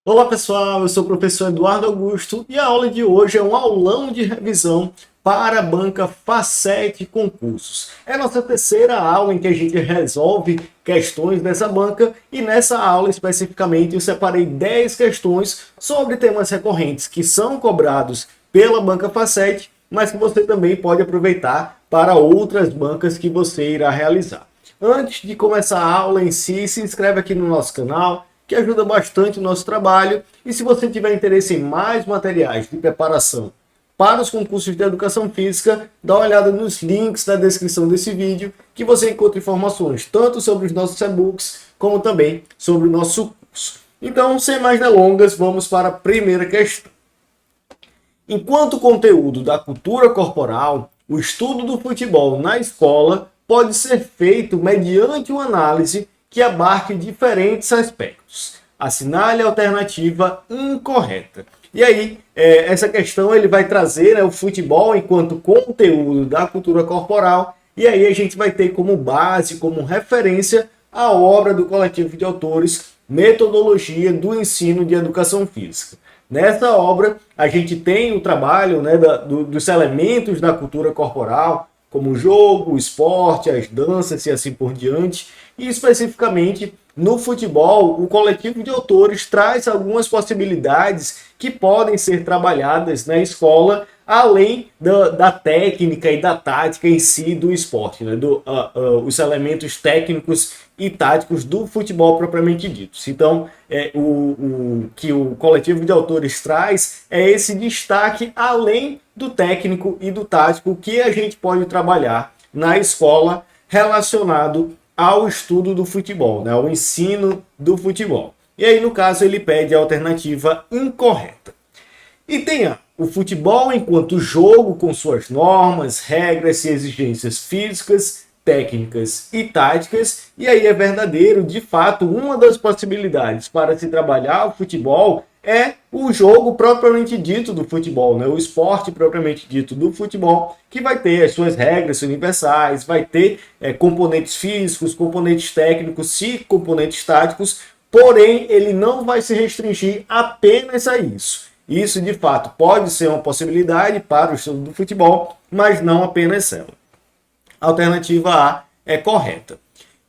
Olá pessoal, eu sou o professor Eduardo Augusto e a aula de hoje é um aulão de revisão para a banca Facete Concursos. É a nossa terceira aula em que a gente resolve questões dessa banca e nessa aula especificamente eu separei 10 questões sobre temas recorrentes que são cobrados pela banca Facete, mas que você também pode aproveitar para outras bancas que você irá realizar. Antes de começar a aula em si, se inscreve aqui no nosso canal, que ajuda bastante o nosso trabalho. E se você tiver interesse em mais materiais de preparação para os concursos de educação física, dá uma olhada nos links da descrição desse vídeo, que você encontra informações tanto sobre os nossos e-books, como também sobre o nosso curso. Então, sem mais delongas, vamos para a primeira questão. Enquanto conteúdo da cultura corporal, o estudo do futebol na escola pode ser feito mediante uma análise que abarque diferentes aspectos. Assinale a alternativa incorreta. E aí, essa questão ele vai trazer o futebol enquanto conteúdo da cultura corporal, e aí a gente vai ter como base, como referência, a obra do coletivo de autores Metodologia do Ensino de Educação Física. Nessa obra, a gente tem o trabalho dos elementos da cultura corporal, como o jogo, o esporte, as danças e assim por diante. E especificamente no futebol, o coletivo de autores traz algumas possibilidades que podem ser trabalhadas na escola, além da técnica e da tática em si do esporte, os elementos técnicos e táticos do futebol propriamente dito. Então, o que o coletivo de autores traz é esse destaque além do técnico e do tático que a gente pode trabalhar na escola relacionado ao estudo do futebol, ao ensino do futebol. E aí, no caso, ele pede a alternativa incorreta. Item A. O futebol enquanto jogo com suas normas, regras e exigências físicas, técnicas e táticas. E aí é verdadeiro, de fato, uma das possibilidades para se trabalhar o futebol é o jogo propriamente dito do futebol, o esporte propriamente dito do futebol, que vai ter as suas regras universais, vai ter componentes físicos, componentes técnicos e componentes táticos, porém ele não vai se restringir apenas a isso. Isso, de fato, pode ser uma possibilidade para o estudo do futebol, mas não apenas ela. A alternativa A é correta.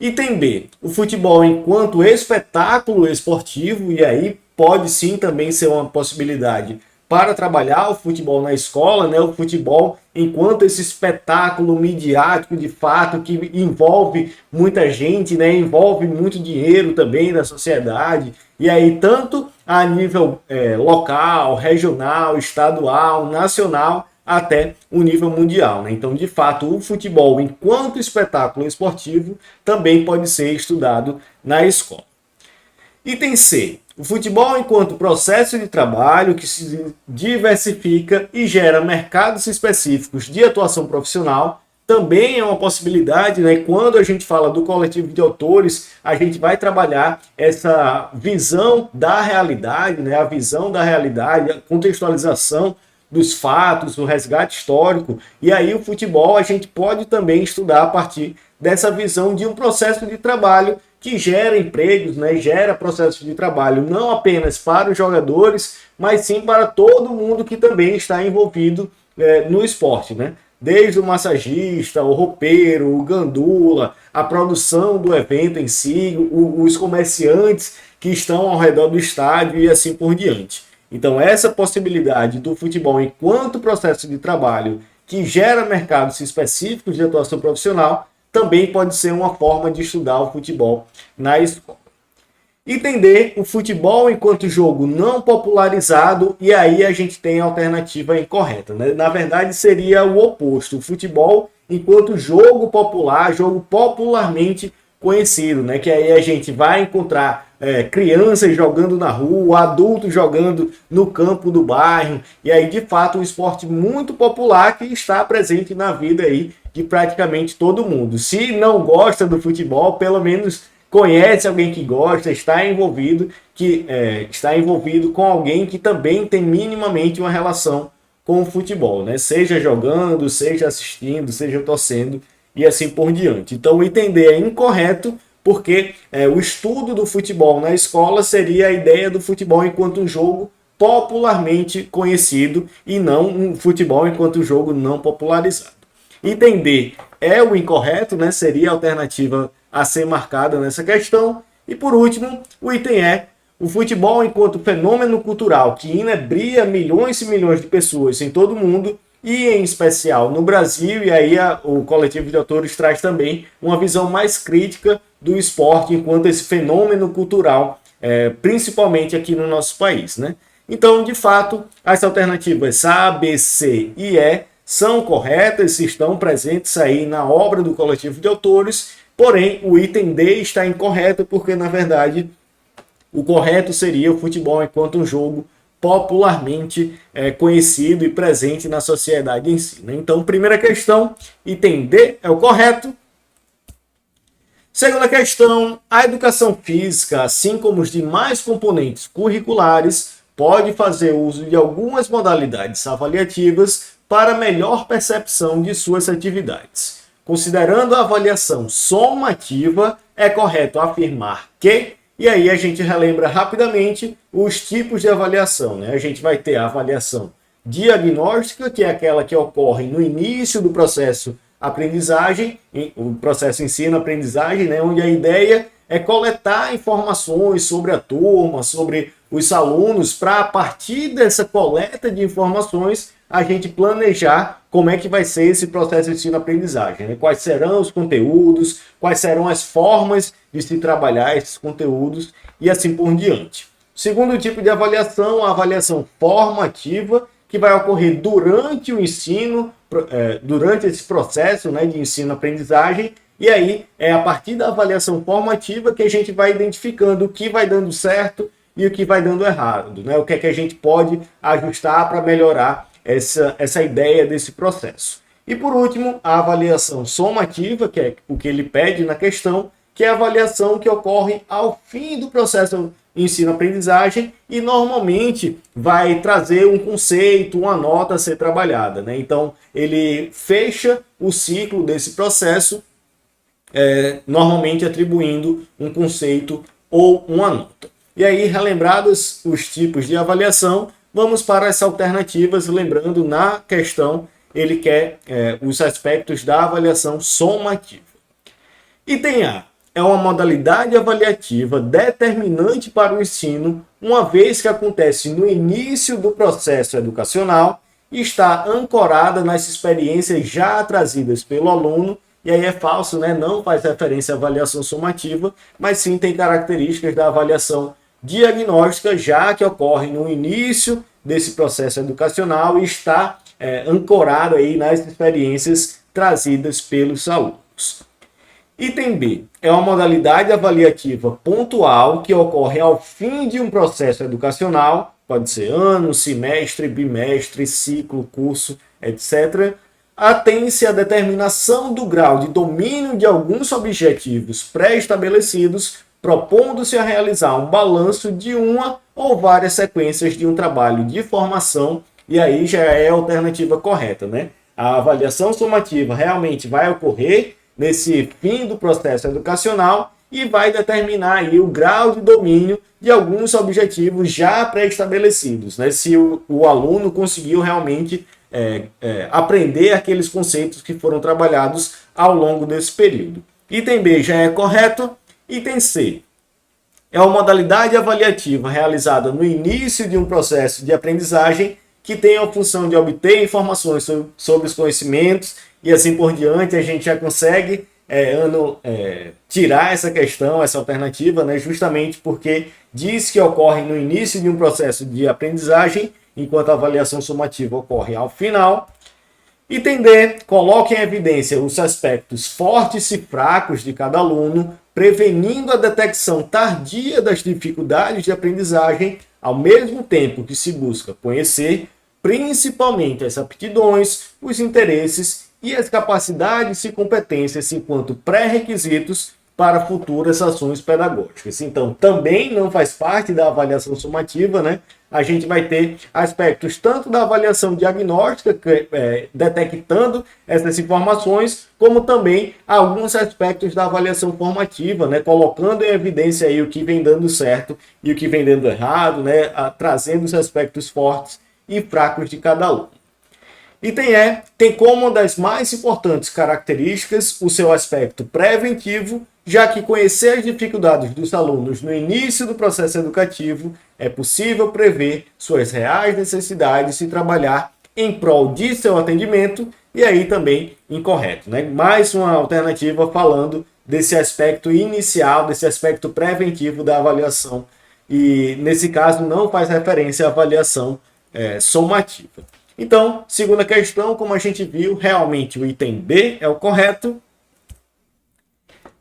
Item B. O futebol enquanto espetáculo esportivo, e aí pode sim também ser uma possibilidade para trabalhar o futebol na escola, o futebol enquanto esse espetáculo midiático de fato que envolve muita gente, envolve muito dinheiro também da sociedade, e aí tanto a nível local, regional, estadual, nacional, até o nível mundial. Então, de fato, o futebol enquanto espetáculo esportivo também pode ser estudado na escola. Item C. O futebol enquanto processo de trabalho que se diversifica e gera mercados específicos de atuação profissional também é uma possibilidade, Quando a gente fala do coletivo de autores, a gente vai trabalhar essa visão da realidade, a visão da realidade, a contextualização dos fatos, o resgate histórico, e aí o futebol a gente pode também estudar a partir dessa visão de um processo de trabalho que gera empregos, gera processos de trabalho não apenas para os jogadores, mas sim para todo mundo que também está envolvido no esporte, Desde o massagista, o roupeiro, o gandula, a produção do evento em si, os comerciantes que estão ao redor do estádio e assim por diante. Então, essa possibilidade do futebol enquanto processo de trabalho que gera mercados específicos de atuação profissional também pode ser uma forma de estudar o futebol na escola. Entender o futebol enquanto jogo não popularizado, e aí a gente tem a alternativa incorreta. Na verdade, seria o oposto. O futebol enquanto jogo popular, jogo popularmente conhecido, que aí a gente vai encontrar crianças jogando na rua, adultos jogando no campo do bairro, e aí de fato um esporte muito popular que está presente na vida aí de praticamente todo mundo. Se não gosta do futebol, pelo menos conhece alguém que gosta, está envolvido com alguém que também tem minimamente uma relação com o futebol, Seja jogando, seja assistindo, seja torcendo e assim por diante. Então, entender é incorreto, porque o estudo do futebol na escola seria a ideia do futebol enquanto um jogo popularmente conhecido e não um futebol enquanto um jogo não popularizado. Item D é o incorreto, né? Seria a alternativa a ser marcada nessa questão. E por último, o item E, o futebol enquanto fenômeno cultural que inebria milhões e milhões de pessoas em todo o mundo e em especial no Brasil, e aí o coletivo de autores traz também uma visão mais crítica do esporte enquanto esse fenômeno cultural, principalmente aqui no nosso país, né? Então, de fato, as alternativas A, B, C e E são corretas, estão presentes aí na obra do coletivo de autores, porém o item D está incorreto porque, na verdade, o correto seria o futebol enquanto um jogo popularmente conhecido e presente na sociedade em si, né? Então, primeira questão, item D é o correto. Segunda questão, a educação física, assim como os demais componentes curriculares, pode fazer uso de algumas modalidades avaliativas para melhor percepção de suas atividades. Considerando a avaliação somativa, é correto afirmar que, e aí a gente relembra rapidamente os tipos de avaliação, né? A gente vai ter a avaliação diagnóstica, que é aquela que ocorre no início do processo aprendizagem, o processo ensino-aprendizagem, né? Onde a ideia é coletar informações sobre a turma, sobre os alunos, para a partir dessa coleta de informações a gente planejar como é que vai ser esse processo de ensino-aprendizagem, né? Quais serão os conteúdos, quais serão as formas de se trabalhar esses conteúdos e assim por diante. Segundo tipo de avaliação, a avaliação formativa, que vai ocorrer durante o ensino, durante esse processo, né, de ensino-aprendizagem, e aí é a partir da avaliação formativa que a gente vai identificando o que vai dando certo e o que vai dando errado, né? O que é que a gente pode ajustar para melhorar essa ideia desse processo. E por último, a avaliação somativa, que é o que ele pede na questão, que é a avaliação que ocorre ao fim do processo ensino-aprendizagem e normalmente vai trazer um conceito, uma nota a ser trabalhada, né? Então, ele fecha o ciclo desse processo, normalmente atribuindo um conceito ou uma nota. E aí, relembrados os tipos de avaliação, vamos para as alternativas, lembrando, na questão, ele quer os aspectos da avaliação somativa. Item A é uma modalidade avaliativa determinante para o ensino, uma vez que acontece no início do processo educacional e está ancorada nas experiências já trazidas pelo aluno, e aí é falso, né? Não faz referência à avaliação somativa, mas sim tem características da avaliação diagnóstica, já que ocorre no início desse processo educacional e está ancorado aí nas experiências trazidas pelos alunos. Item B é uma modalidade avaliativa pontual que ocorre ao fim de um processo educacional, pode ser ano, semestre, bimestre, ciclo, curso, etc. Atém-se à determinação do grau de domínio de alguns objetivos pré-estabelecidos, propondo-se a realizar um balanço de uma ou várias sequências de um trabalho de formação, e aí já é a alternativa correta, né? A avaliação somativa realmente vai ocorrer nesse fim do processo educacional e vai determinar aí o grau de domínio de alguns objetivos já pré-estabelecidos, né? Se o aluno conseguiu realmente aprender aqueles conceitos que foram trabalhados ao longo desse período. Item B já é correto. Item C é uma modalidade avaliativa realizada no início de um processo de aprendizagem que tem a função de obter informações sobre os conhecimentos e assim por diante. A gente já consegue tirar essa questão, essa alternativa, né, justamente porque diz que ocorre no início de um processo de aprendizagem, enquanto a avaliação somativa ocorre ao final. Item D, coloque em evidência os aspectos fortes e fracos de cada aluno, prevenindo a detecção tardia das dificuldades de aprendizagem, ao mesmo tempo que se busca conhecer principalmente as aptidões, os interesses e as capacidades e competências enquanto pré-requisitos para futuras ações pedagógicas. Então, também não faz parte da avaliação sumativa, né? A gente vai ter aspectos tanto da avaliação diagnóstica, detectando essas informações, como também alguns aspectos da avaliação formativa, né? Colocando em evidência aí o que vem dando certo e o que vem dando errado, né? Trazendo os aspectos fortes e fracos de cada aluno. Item E tem como uma das mais importantes características o seu aspecto preventivo, já que conhecer as dificuldades dos alunos no início do processo educativo é possível prever suas reais necessidades e trabalhar em prol de seu atendimento, e aí também incorreto, né? Mais uma alternativa falando desse aspecto inicial, desse aspecto preventivo da avaliação, e nesse caso não faz referência à avaliação somativa. Então, segunda questão, como a gente viu, realmente o item B é o correto.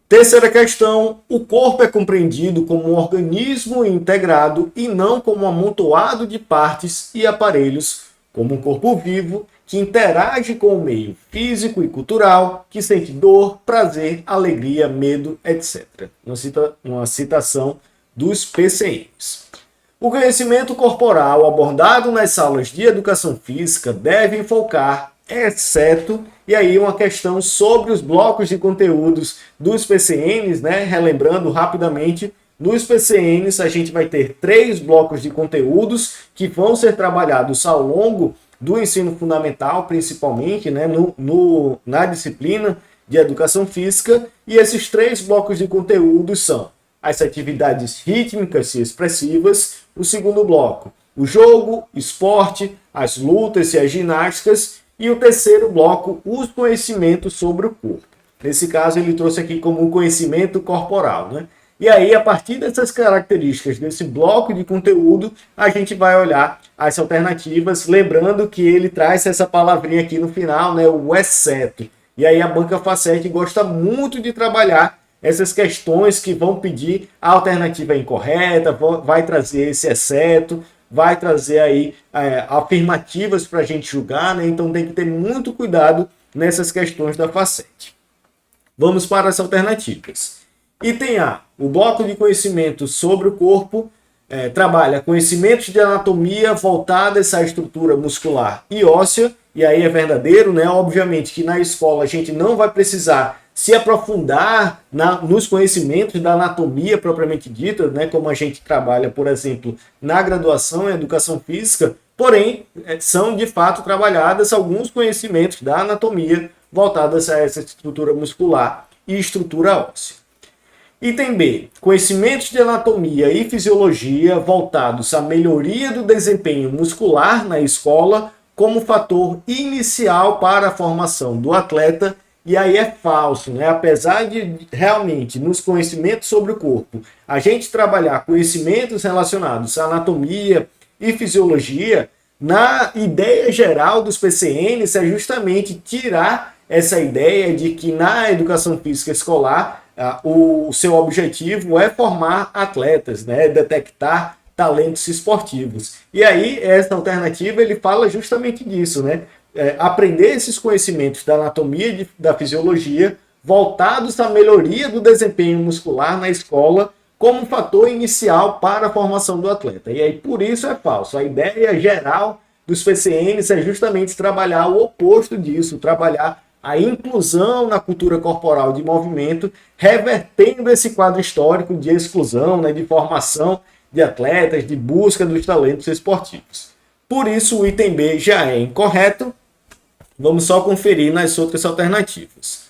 Terceira questão, o corpo é compreendido como um organismo integrado e não como um amontoado de partes e aparelhos, como um corpo vivo que interage com o meio físico e cultural, que sente dor, prazer, alegria, medo, etc. Uma citação dos PCMs. O conhecimento corporal abordado nas aulas de educação física deve focar, exceto, e aí uma questão sobre os blocos de conteúdos dos PCNs, né? Relembrando rapidamente, nos PCNs a gente vai ter 3 blocos de conteúdos que vão ser trabalhados ao longo do ensino fundamental, principalmente, né? Na disciplina de educação física, e esses 3 blocos de conteúdos são as atividades rítmicas e expressivas, o segundo bloco, o jogo, esporte, as lutas e as ginásticas, e o terceiro bloco, os conhecimentos sobre o corpo. Nesse caso, ele trouxe aqui como um conhecimento corporal, né? E aí, a partir dessas características desse bloco de conteúdo, a gente vai olhar as alternativas, lembrando que ele traz essa palavrinha aqui no final, né? O exceto. E aí a banca Facete gosta muito de trabalhar essas questões que vão pedir a alternativa incorreta, vai trazer esse exceto, vai trazer aí afirmativas para a gente julgar, né? Então tem que ter muito cuidado nessas questões da Facete. Vamos para as alternativas. Item A, o bloco de conhecimento sobre o corpo trabalha conhecimentos de anatomia voltadas à estrutura muscular e óssea, e aí é verdadeiro, né? Obviamente que na escola a gente não vai precisar se aprofundar nos conhecimentos da anatomia propriamente dita, né, como a gente trabalha, por exemplo, na graduação em Educação Física, porém, são de fato trabalhadas alguns conhecimentos da anatomia voltadas a essa estrutura muscular e estrutura óssea. Item B, conhecimentos de anatomia e fisiologia voltados à melhoria do desempenho muscular na escola como fator inicial para a formação do atleta. E aí é falso, né? Apesar de realmente nos conhecimentos sobre o corpo a gente trabalhar conhecimentos relacionados à anatomia e fisiologia, na ideia geral dos PCNs é justamente tirar essa ideia de que na educação física escolar o seu objetivo é formar atletas, né? Detectar talentos esportivos. E aí essa alternativa ele fala justamente disso, né? Aprender esses conhecimentos da anatomia e da fisiologia voltados à melhoria do desempenho muscular na escola como fator inicial para a formação do atleta. E aí por isso é falso. A ideia geral dos PCNs é justamente trabalhar o oposto disso, trabalhar a inclusão na cultura corporal de movimento, revertendo esse quadro histórico de exclusão, né, de formação de atletas, de busca dos talentos esportivos. Por isso o item B já é incorreto. Vamos só conferir nas outras alternativas.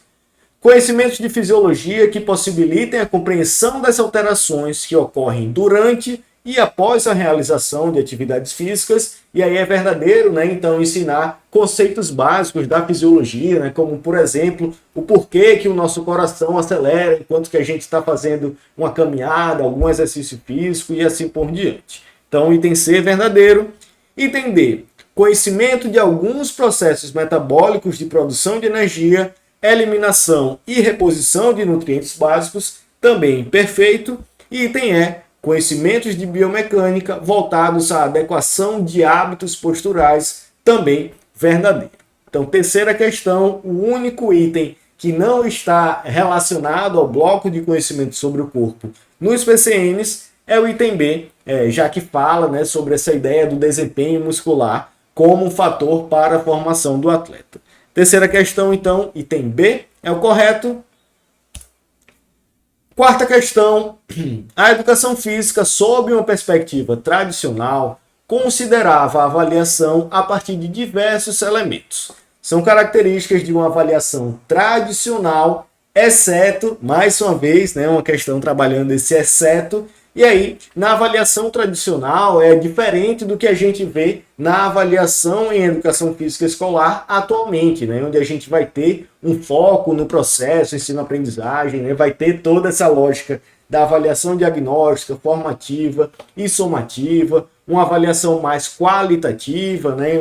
Conhecimentos de fisiologia que possibilitem a compreensão das alterações que ocorrem durante e após a realização de atividades físicas. E aí é verdadeiro, né? Então, ensinar conceitos básicos da fisiologia, né? Como, por exemplo, o porquê que o nosso coração acelera enquanto que a gente está fazendo uma caminhada, algum exercício físico e assim por diante. Então, item C é verdadeiro. Item D, conhecimento de alguns processos metabólicos de produção de energia, eliminação e reposição de nutrientes básicos, também perfeito. E item E, conhecimentos de biomecânica voltados à adequação de hábitos posturais, também verdadeiro. Então, terceira questão, o único item que não está relacionado ao bloco de conhecimento sobre o corpo nos PCNs é o item B, já que fala, né, sobre essa ideia do desempenho muscular como um fator para a formação do atleta. Terceira questão, então, item B é o correto. Quarta questão, a educação física, sob uma perspectiva tradicional, considerava a avaliação a partir de diversos elementos. São características de uma avaliação tradicional, exceto, mais uma vez, né, uma questão trabalhando esse exceto, e aí, na avaliação tradicional, é diferente do que a gente vê na avaliação em educação física escolar atualmente, né? Onde a gente vai ter um foco no processo, ensino-aprendizagem, né? Vai ter toda essa lógica da avaliação diagnóstica, formativa e somativa, uma avaliação mais qualitativa, né?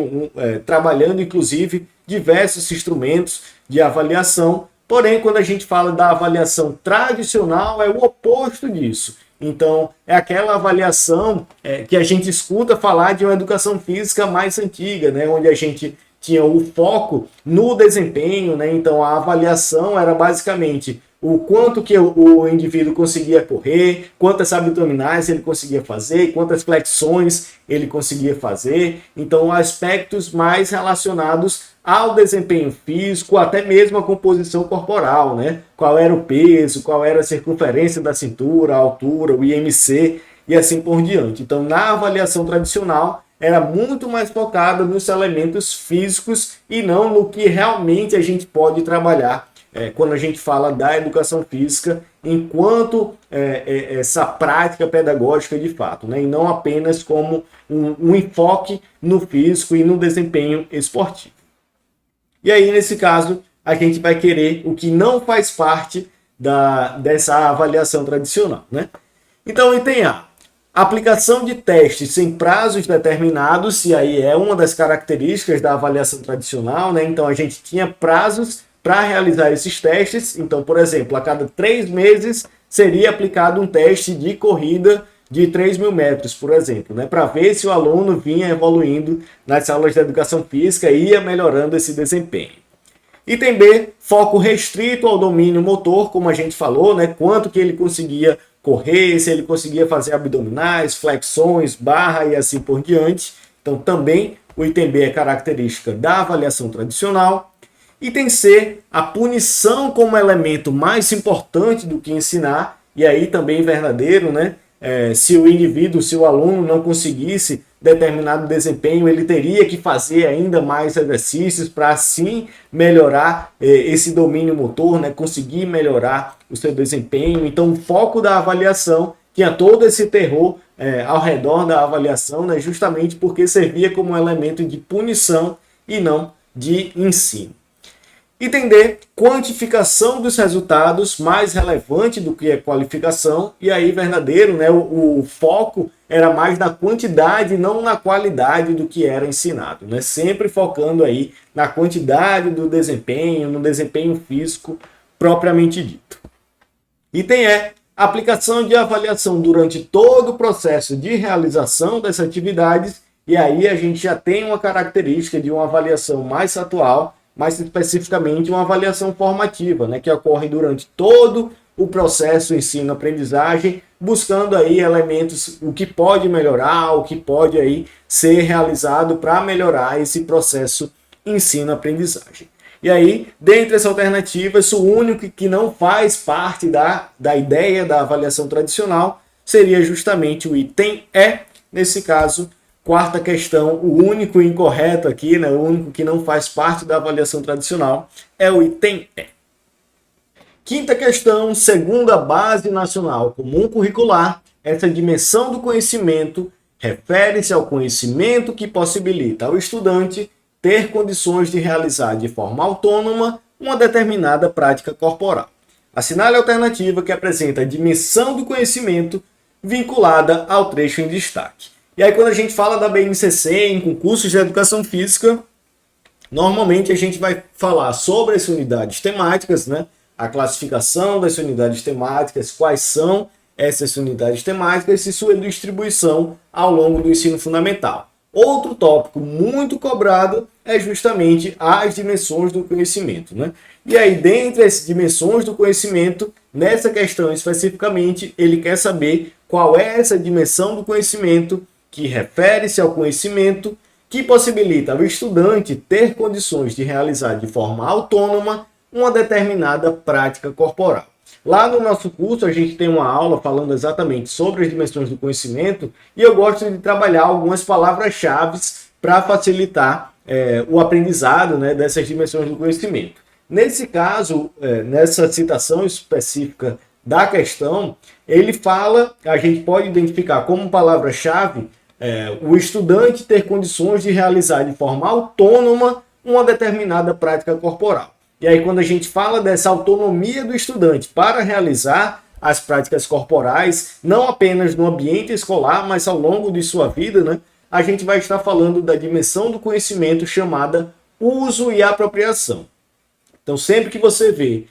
Trabalhando, inclusive, diversos instrumentos de avaliação. Porém, quando a gente fala da avaliação tradicional, é o oposto disso. Então, é aquela avaliação que a gente escuta falar de uma educação física mais antiga, né? Onde a gente tinha o foco no desempenho, né? Então, a avaliação era basicamente o quanto que o indivíduo conseguia correr, quantas abdominais ele conseguia fazer, quantas flexões ele conseguia fazer. Então, aspectos mais relacionados ao desempenho físico, até mesmo a composição corporal, né? Qual era o peso, qual era a circunferência da cintura, a altura, o IMC e assim por diante. Então, na avaliação tradicional, era muito mais focada nos elementos físicos e não no que realmente a gente pode trabalhar quando a gente fala da educação física enquanto essa prática pedagógica de fato, né? E não apenas como um enfoque no físico e no desempenho esportivo. E aí, nesse caso, a gente vai querer o que não faz parte dessa avaliação tradicional, né? Então, item A. Aplicação de testes sem prazos determinados, e aí é uma das características da avaliação tradicional, né? Então, a gente tinha prazos para realizar esses testes. Então, por exemplo, a cada 3 meses seria aplicado um teste de corrida de 3.000 metros, por exemplo, né, para ver se o aluno vinha evoluindo nas aulas de educação física e ia melhorando esse desempenho. Item B, foco restrito ao domínio motor, como a gente falou, né, quanto que ele conseguia correr, se ele conseguia fazer abdominais, flexões, barra e assim por diante. Então, também o item B é característica da avaliação tradicional. Item C, a punição como elemento mais importante do que ensinar, e aí também verdadeiro, né? Se o indivíduo, se o aluno não conseguisse determinado desempenho, ele teria que fazer ainda mais exercícios para assim melhorar esse domínio motor, né? Conseguir melhorar o seu desempenho. Então, o foco da avaliação tinha todo esse terror ao redor da avaliação, né? Justamente porque servia como um elemento de punição e não de ensino. Item D, quantificação dos resultados, mais relevante do que a qualificação, e aí verdadeiro, né? O foco era mais na quantidade, não na qualidade do que era ensinado, né? Sempre focando aí na quantidade do desempenho, no desempenho físico propriamente dito. Item E, aplicação de avaliação durante todo o processo de realização dessas atividades, e aí a gente já tem uma característica de uma avaliação mais atual, mais especificamente uma avaliação formativa, né, que ocorre durante todo o processo ensino-aprendizagem, buscando aí elementos, o que pode melhorar, o que pode aí ser realizado para melhorar esse processo ensino-aprendizagem. E aí, dentre as alternativas, o único que não faz parte da ideia da avaliação tradicional seria justamente o item E, nesse caso. Quarta questão, o único incorreto aqui, né, o único que não faz parte da avaliação tradicional, é o item E. Quinta questão, segundo a Base Nacional Comum Curricular, essa dimensão do conhecimento refere-se ao conhecimento que possibilita ao estudante ter condições de realizar de forma autônoma uma determinada prática corporal. Assinale a alternativa que apresenta a dimensão do conhecimento vinculada ao trecho em destaque. E aí, quando a gente fala da BNCC em concursos de educação física, normalmente a gente vai falar sobre as unidades temáticas, né? A classificação das unidades temáticas, quais são essas unidades temáticas e sua distribuição ao longo do ensino fundamental. Outro tópico muito cobrado é justamente as dimensões do conhecimento, né? E aí, dentre as dimensões do conhecimento, nessa questão especificamente, ele quer saber qual é essa dimensão do conhecimento que refere-se ao conhecimento que possibilita ao estudante ter condições de realizar de forma autônoma uma determinada prática corporal. Lá no nosso curso a gente tem uma aula falando exatamente sobre as dimensões do conhecimento e eu gosto de trabalhar algumas palavras-chave para facilitar o aprendizado, né, dessas dimensões do conhecimento. Nesse caso, nessa citação específica da questão, ele fala, a gente pode identificar como palavra-chave o estudante ter condições de realizar de forma autônoma uma determinada prática corporal. E aí, quando a gente fala dessa autonomia do estudante para realizar as práticas corporais, não apenas no ambiente escolar, mas ao longo de sua vida, né, a gente vai estar falando da dimensão do conhecimento chamada uso e apropriação. Então, sempre que você vê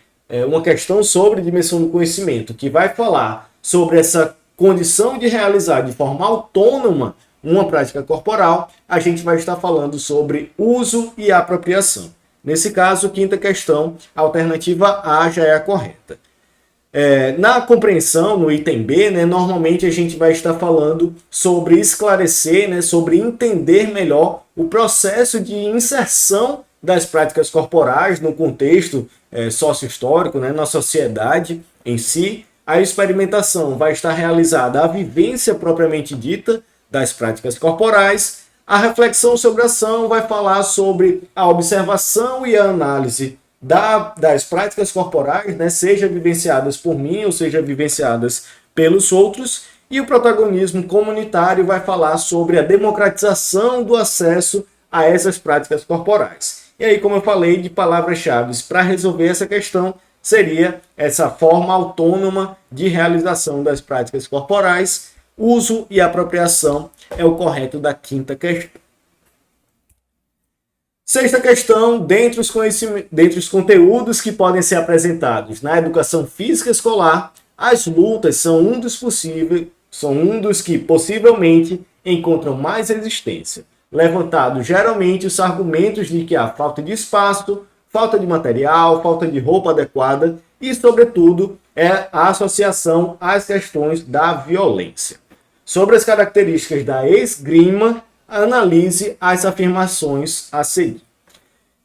uma questão sobre dimensão do conhecimento que vai falar sobre essa condição de realizar de forma autônoma uma prática corporal, a gente vai estar falando sobre uso e apropriação. Nesse caso, quinta questão, a alternativa A já é a correta. Na compreensão, no item B, né, normalmente a gente vai estar falando sobre esclarecer, né, sobre entender melhor o processo de inserção das práticas corporais no contexto sócio-histórico, né, na sociedade em si. A experimentação vai estar realizada a vivência propriamente dita das práticas corporais. A reflexão sobre a ação vai falar sobre a observação e a análise das práticas corporais, né, seja vivenciadas por mim ou seja vivenciadas pelos outros. E o protagonismo comunitário vai falar sobre a democratização do acesso a essas práticas corporais. E aí, como eu falei, de palavras-chave para resolver essa questão, seria essa forma autônoma de realização das práticas corporais. Uso e apropriação é o correto da quinta questão. Sexta questão, dentre os conteúdos que podem ser apresentados na educação física escolar, as lutas são um dos que possivelmente encontram mais resistência, levantado geralmente os argumentos de que há falta de espaço, falta de material, falta de roupa adequada e, sobretudo, a associação às questões da violência. Sobre as características da esgrima, analise as afirmações a seguir.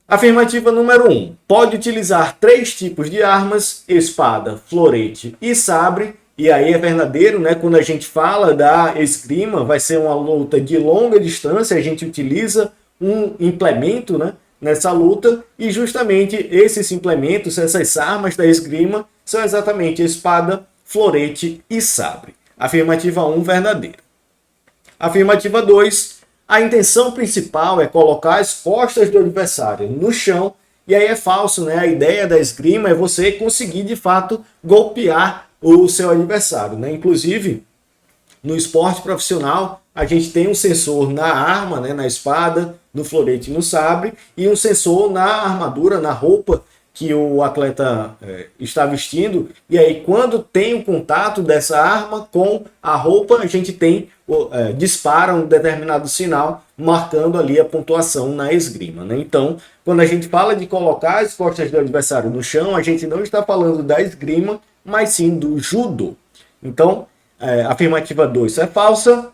Afirmativa número 1. Pode utilizar 3 tipos de armas, espada, florete e sabre. E aí é verdadeiro, né? Quando a gente fala da esgrima, vai ser uma luta de longa distância, a gente utiliza um implemento, né, nessa luta, e justamente esses implementos, essas armas da esgrima, são exatamente espada, florete e sabre. Afirmativa 1, verdadeira. Afirmativa 2, a intenção principal é colocar as costas do adversário no chão, e aí é falso, né? A ideia da esgrima é você conseguir, de fato, golpear o seu adversário, né? Inclusive, no esporte profissional, a gente tem um sensor na arma, né, na espada, no florete e no sabre, e um sensor na armadura, na roupa que o atleta está vestindo. E aí, quando tem o contato dessa arma com a roupa, a gente tem dispara um determinado sinal marcando ali a pontuação na esgrima, né? Então, quando a gente fala de colocar as costas do adversário no chão, a gente não está falando da esgrima, mas sim do judô. Então, a afirmativa 2 é falsa.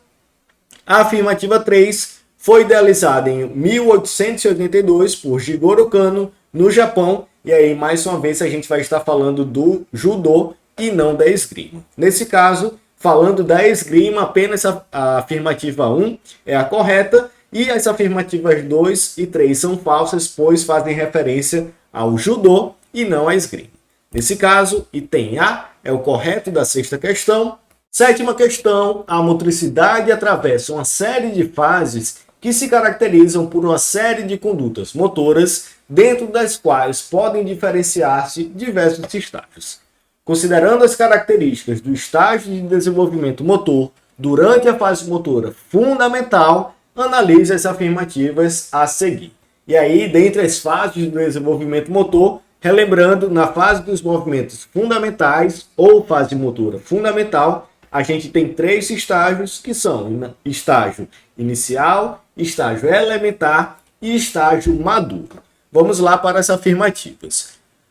A afirmativa 3 foi idealizada em 1882 por Jigoro Kano, no Japão. E aí, mais uma vez, a gente vai estar falando do judô e não da esgrima. Nesse caso, falando da esgrima, apenas a afirmativa 1 é a correta e as afirmativas 2 e 3 são falsas, pois fazem referência ao judô e não à esgrima. Nesse caso, item A é o correto da sexta questão. Sétima questão, a motricidade atravessa uma série de fases que se caracterizam por uma série de condutas motoras, dentro das quais podem diferenciar-se diversos estágios. Considerando as características do estágio de desenvolvimento motor durante a fase motora fundamental, analise as afirmativas a seguir. E aí, dentre as fases do desenvolvimento motor, relembrando, na fase dos movimentos fundamentais ou fase motora fundamental, a gente tem 3 estágios que são estágio inicial, estágio elementar e estágio maduro. Vamos lá para as afirmativas.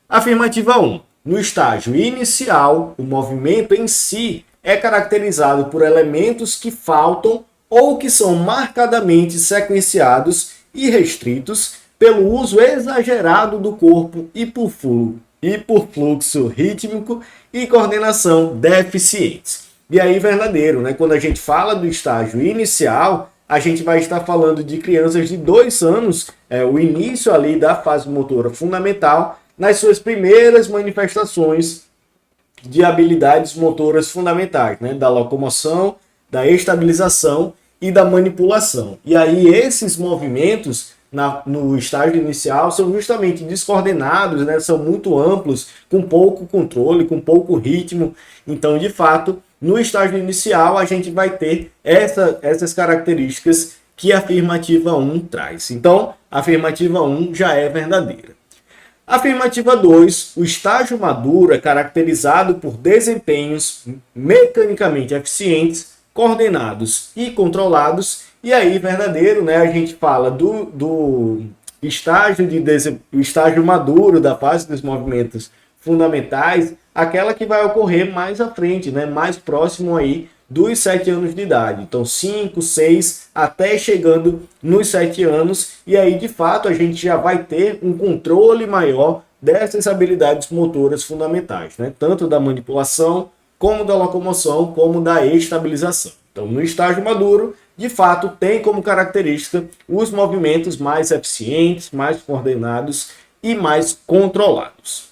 Afirmativa 1. No estágio inicial, o movimento em si é caracterizado por elementos que faltam ou que são marcadamente sequenciados e restritos pelo uso exagerado do corpo e por fluxo rítmico e coordenação deficientes. E aí, verdadeiro, né? Quando a gente fala do estágio inicial, a gente vai estar falando de crianças de 2 anos, o início ali da fase motora fundamental, nas suas primeiras manifestações de habilidades motoras fundamentais, né? Da locomoção, da estabilização e da manipulação. E aí esses movimentos no estágio inicial são justamente descoordenados, né? São muito amplos, com pouco controle, com pouco ritmo. Então, de fato, no estágio inicial a gente vai ter essas características que a afirmativa 1 traz. Então, a afirmativa 1 já é verdadeira. Afirmativa 2, o estágio maduro é caracterizado por desempenhos mecanicamente eficientes, coordenados e controlados. E aí, verdadeiro, né? A gente fala do estágio maduro da fase dos movimentos fundamentais, aquela que vai ocorrer mais à frente, né? Mais próximo aí dos 7 anos de idade. Então, 5, 6, até chegando nos 7 anos. E aí, de fato, a gente já vai ter um controle maior dessas habilidades motoras fundamentais, né? Tanto da manipulação, como da locomoção, como da estabilização. Então, no estágio maduro, de fato, tem como característica os movimentos mais eficientes, mais coordenados e mais controlados.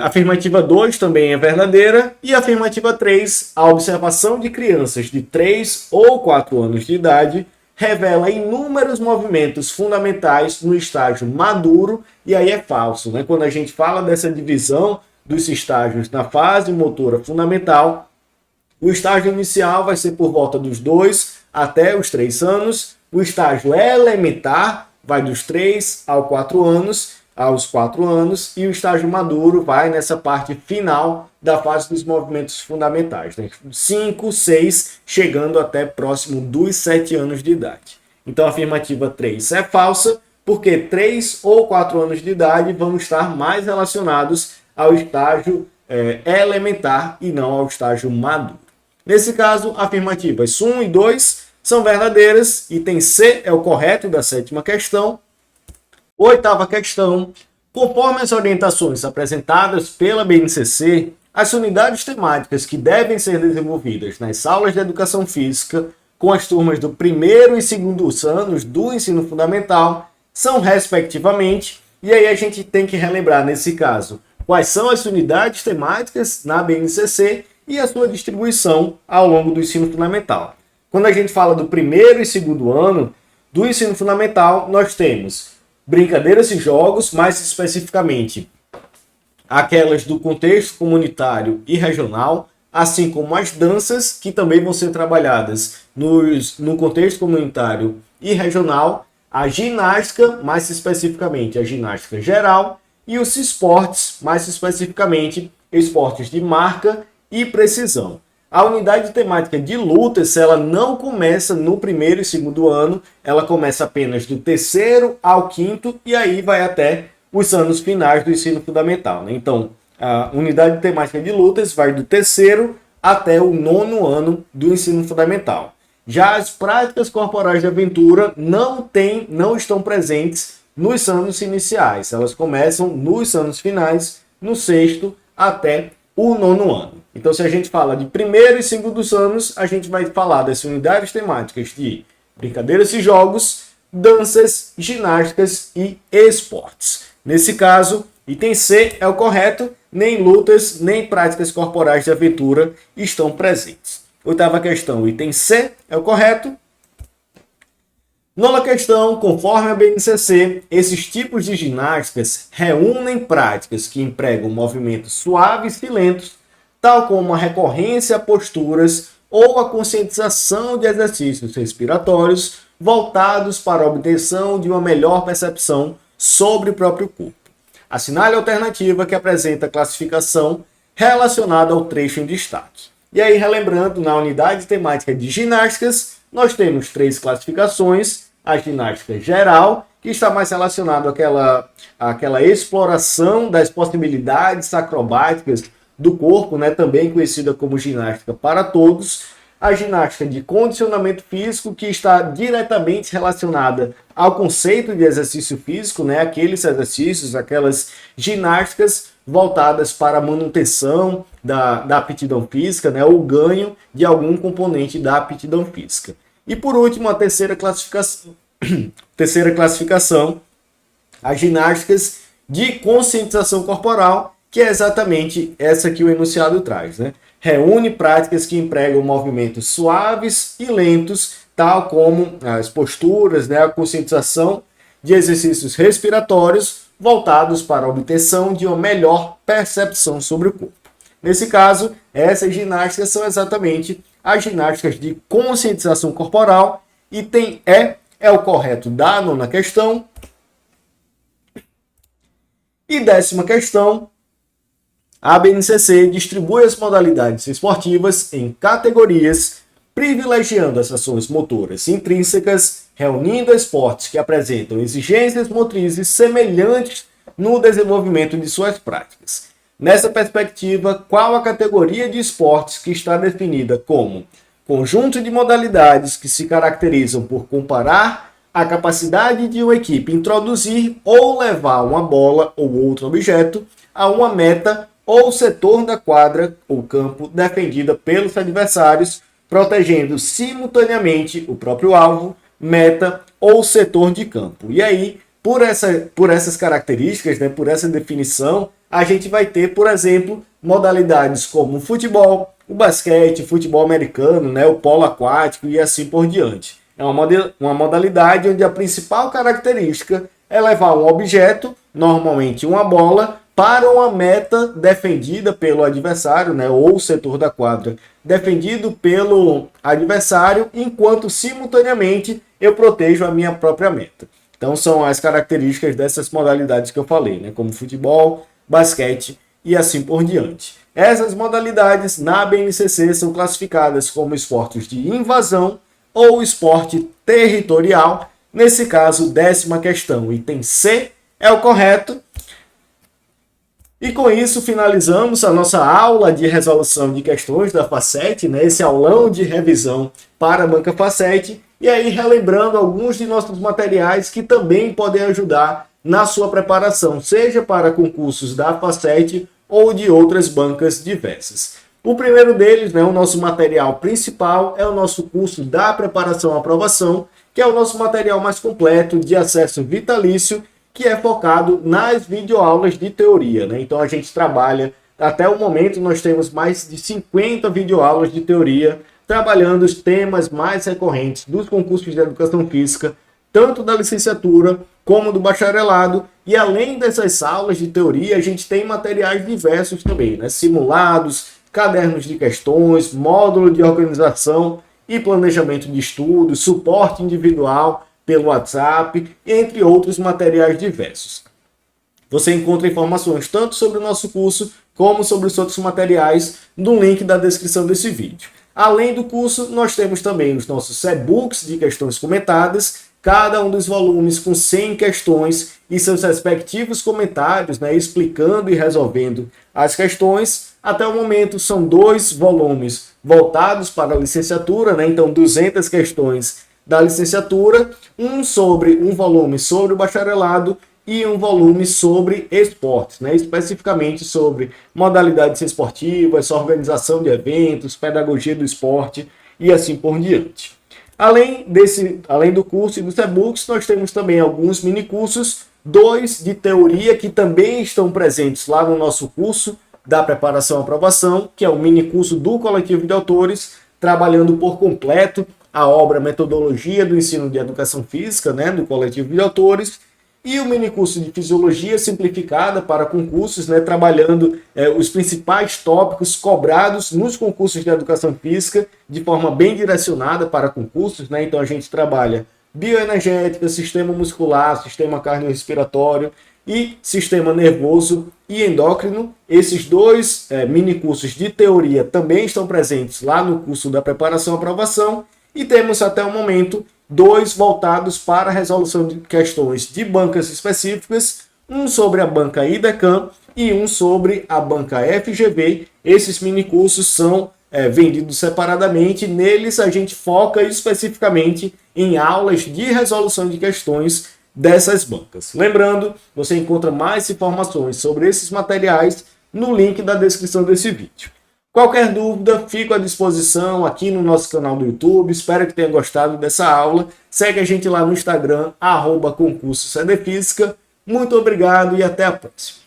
Afirmativa 2 também é verdadeira. E afirmativa 3, a observação de crianças de 3 ou 4 anos de idade revela inúmeros movimentos fundamentais no estágio maduro. E aí é falso, né? Quando a gente fala dessa divisão dos estágios na fase motora fundamental, o estágio inicial vai ser por volta dos 2 até os 3 anos. O estágio elementar vai dos 3 aos 4 anos, e o estágio maduro vai nessa parte final da fase dos movimentos fundamentais, né? 5, 6, chegando até próximo dos 7 anos de idade. Então a afirmativa 3 é falsa, porque 3 ou 4 anos de idade vão estar mais relacionados ao estágio elementar e não ao estágio maduro. Nesse caso, afirmativas 1 e 2 são verdadeiras, item C é o correto da 7ª questão. 8ª questão, conforme as orientações apresentadas pela BNCC, as unidades temáticas que devem ser desenvolvidas nas aulas de educação física com as turmas do 1º e 2º anos do ensino fundamental são, respectivamente, e aí a gente tem que relembrar nesse caso quais são as unidades temáticas na BNCC e a sua distribuição ao longo do ensino fundamental. Quando a gente fala do 1º e 2º ano do ensino fundamental, nós temos brincadeiras e jogos, mais especificamente aquelas do contexto comunitário e regional, assim como as danças, que também vão ser trabalhadas no contexto comunitário e regional, a ginástica, mais especificamente a ginástica geral, e os esportes, mais especificamente esportes de marca e precisão. A unidade temática de lutas, ela não começa no 1º e 2º ano, ela começa apenas do 3º ao 5º e aí vai até os anos finais do ensino fundamental, né? Então, a unidade temática de lutas vai do 3º até o 9º ano do ensino fundamental. Já as práticas corporais de aventura não estão presentes nos anos iniciais, elas começam nos anos finais, no 6º até o 9º ano. Então, se a gente fala de 1º e 2º anos, a gente vai falar das unidades temáticas de brincadeiras e jogos, danças, ginásticas e esportes. Nesse caso, item C é o correto, nem lutas, nem práticas corporais de aventura estão presentes. 8ª questão, item C é o correto. 9ª questão, conforme a BNCC, esses tipos de ginásticas reúnem práticas que empregam movimentos suaves e lentos, tal como a recorrência a posturas ou a conscientização de exercícios respiratórios voltados para a obtenção de uma melhor percepção sobre o próprio corpo. Assinale a alternativa que apresenta a classificação relacionada ao trecho em destaque. E aí, relembrando, na unidade temática de ginásticas, nós temos 3 classificações: a ginástica geral, que está mais relacionado àquela exploração das possibilidades acrobáticas do corpo, né, também conhecida como ginástica para todos. A ginástica de condicionamento físico, que está diretamente relacionada ao conceito de exercício físico, né, aqueles exercícios, aquelas ginásticas voltadas para a manutenção da aptidão física, né, ou ganho de algum componente da aptidão física. E por último, a terceira classificação, as ginásticas de conscientização corporal, que é exatamente essa que o enunciado traz, né? Reúne práticas que empregam movimentos suaves e lentos, tal como as posturas, né, a conscientização de exercícios respiratórios voltados para a obtenção de uma melhor percepção sobre o corpo. Nesse caso, essas ginásticas são exatamente as ginásticas de conscientização corporal e é o correto da 9ª questão. E 10ª questão, a BNCC distribui as modalidades esportivas em categorias, privilegiando as ações motoras intrínsecas, reunindo esportes que apresentam exigências motrizes semelhantes no desenvolvimento de suas práticas. Nessa perspectiva, qual a categoria de esportes que está definida como conjunto de modalidades que se caracterizam por comparar a capacidade de uma equipe introduzir ou levar uma bola ou outro objeto a uma meta ou setor da quadra ou campo defendida pelos adversários, protegendo simultaneamente o próprio alvo, meta ou setor de campo. E aí, por essas características, né, por essa definição, a gente vai ter, por exemplo, modalidades como o futebol, o basquete, futebol americano, né, o polo aquático e assim por diante. É uma modalidade onde a principal característica é levar um objeto, normalmente uma bola, para uma meta defendida pelo adversário, né, ou o setor da quadra defendido pelo adversário, enquanto simultaneamente eu protejo a minha própria meta. Então são as características dessas modalidades que eu falei, né, como futebol, basquete e assim por diante. Essas modalidades na BNCC são classificadas como esportes de invasão ou esporte territorial. Nesse caso, 10ª questão, item C é o correto. E com isso finalizamos a nossa aula de resolução de questões da FACET, né? Esse aulão de revisão para a banca FACET. E aí relembrando alguns de nossos materiais que também podem ajudar na sua preparação, seja para concursos da FACET ou de outras bancas diversas. O primeiro deles, né, o nosso material principal, é o nosso curso da preparação à aprovação, que é o nosso material mais completo de acesso vitalício, que é focado nas videoaulas de teoria, né? Então a gente trabalha, até o momento nós temos mais de 50 videoaulas de teoria, trabalhando os temas mais recorrentes dos concursos de educação física, tanto da licenciatura como do bacharelado. E além dessas aulas de teoria, a gente tem materiais diversos também, né? Simulados, cadernos de questões, módulo de organização e planejamento de estudos, suporte individual pelo WhatsApp, entre outros materiais diversos. Você encontra informações tanto sobre o nosso curso como sobre os outros materiais no link da descrição desse vídeo. Além do curso, nós temos também os nossos e-books de questões comentadas, cada um dos volumes com 100 questões e seus respectivos comentários, né, explicando e resolvendo as questões. Até o momento são 2 volumes voltados para a licenciatura, né, então 200 questões da licenciatura, um volume sobre o bacharelado e um volume sobre esportes, né, especificamente sobre modalidades esportivas, organização de eventos, pedagogia do esporte e assim por diante. Além do curso e dos e-books, nós temos também alguns minicursos, 2 de teoria que também estão presentes lá no nosso curso da preparação à aprovação, que é o minicurso do Coletivo de Autores, trabalhando por completo a obra Metodologia do Ensino de Educação Física, né, do Coletivo de Autores, e o minicurso de Fisiologia Simplificada para concursos, né, trabalhando os principais tópicos cobrados nos concursos de Educação Física de forma bem direcionada para concursos, né? Então a gente trabalha bioenergética, sistema muscular, sistema cardiorrespiratório e Sistema Nervoso e Endócrino. Esses dois mini cursos de teoria também estão presentes lá no curso da Preparação e Aprovação. E temos até o momento 2 voltados para a resolução de questões de bancas específicas, um sobre a banca IDECAM e um sobre a banca FGV. Esses mini cursos são vendidos separadamente. Neles a gente foca especificamente em aulas de resolução de questões dessas bancas. Lembrando, você encontra mais informações sobre esses materiais no link da descrição desse vídeo. Qualquer dúvida, fico à disposição aqui no nosso canal do YouTube. Espero que tenha gostado dessa aula. Segue a gente lá no Instagram, @concurso Cdfísica. Muito obrigado e até a próxima.